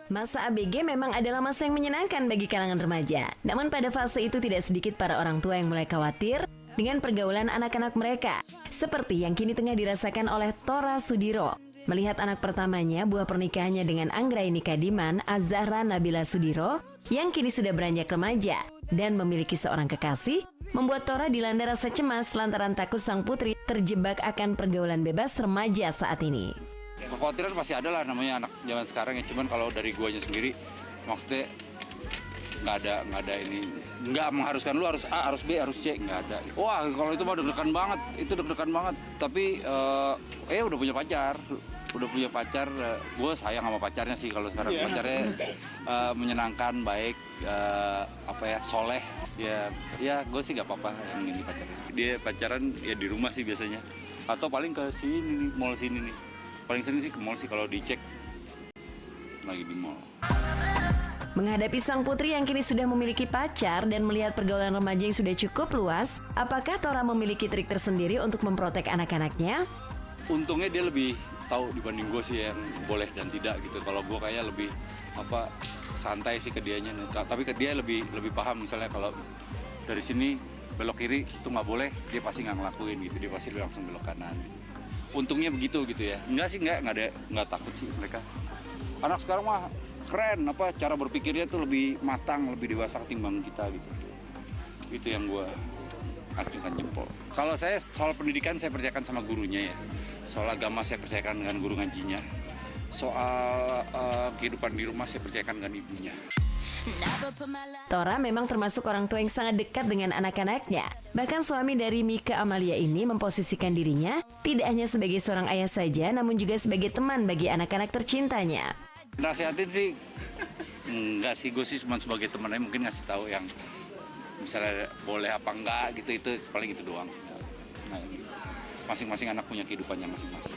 Masa ABG memang adalah masa yang menyenangkan bagi kalangan remaja. Namun pada fase itu tidak sedikit para orang tua yang mulai khawatir dengan pergaulan anak-anak mereka. Seperti yang kini tengah dirasakan oleh Tora Sudiro. Melihat anak pertamanya, buah pernikahannya dengan Anggraini Kadiman, Azahra Nabila Sudiro, yang kini sudah beranjak remaja dan memiliki seorang kekasih, membuat Tora dilanda rasa cemas lantaran takut sang putri terjebak akan pergaulan bebas remaja saat ini. Kekhawatiran pasti ada lah, namanya anak zaman sekarang ya. Cuman kalau dari guanya sendiri, maksudnya nggak ada ini, nggak mengharuskan lu harus A, harus B, harus C, nggak ada. Wah kalau itu mah deg-degan banget. Tapi udah punya pacar. Gue sayang sama pacarnya sih kalau sekarang. Pacarnya menyenangkan, baik, soleh. Ya gue sih nggak apa-apa yang ini pacarnya. Dia pacaran ya di rumah sih biasanya, atau paling ke sini nih, mall sini nih. Paling sering sih ke mall sih kalau dicek lagi di mall. Menghadapi sang putri yang kini sudah memiliki pacar dan melihat pergaulan remaja yang sudah cukup luas, apakah Tora memiliki trik tersendiri untuk memprotek anak-anaknya? Untungnya dia lebih tahu dibanding gue sih yang boleh dan tidak gitu. Kalau gue kayak lebih santai sih ke dianya. Tapi ke dia lebih paham, misalnya kalau dari sini belok kiri itu nggak boleh, dia pasti nggak ngelakuin gitu. Dia pasti langsung belok kanan. Gitu. Untungnya begitu gitu ya. Nggak takut sih mereka. Anak sekarang mah keren, cara berpikirnya tuh lebih matang, lebih dewasa ketimbang kita gitu. Itu yang gue acungkan jempol. Kalau saya soal pendidikan saya percayakan sama gurunya ya. Soal agama saya percayakan dengan guru ngajinya. Soal kehidupan di rumah saya percayakan dengan ibunya. Tora memang termasuk orang tua yang sangat dekat dengan anak-anaknya. Bahkan suami dari Mika Amalia ini memposisikan dirinya tidak hanya sebagai seorang ayah saja, namun juga sebagai teman bagi anak-anak tercintanya. Nasihatin sih, enggak sih, gue sih cuma sebagai teman aja, mungkin ngasih tahu yang misalnya boleh apa enggak gitu, itu paling itu doang sih. Nah, masing-masing anak punya kehidupannya masing-masing.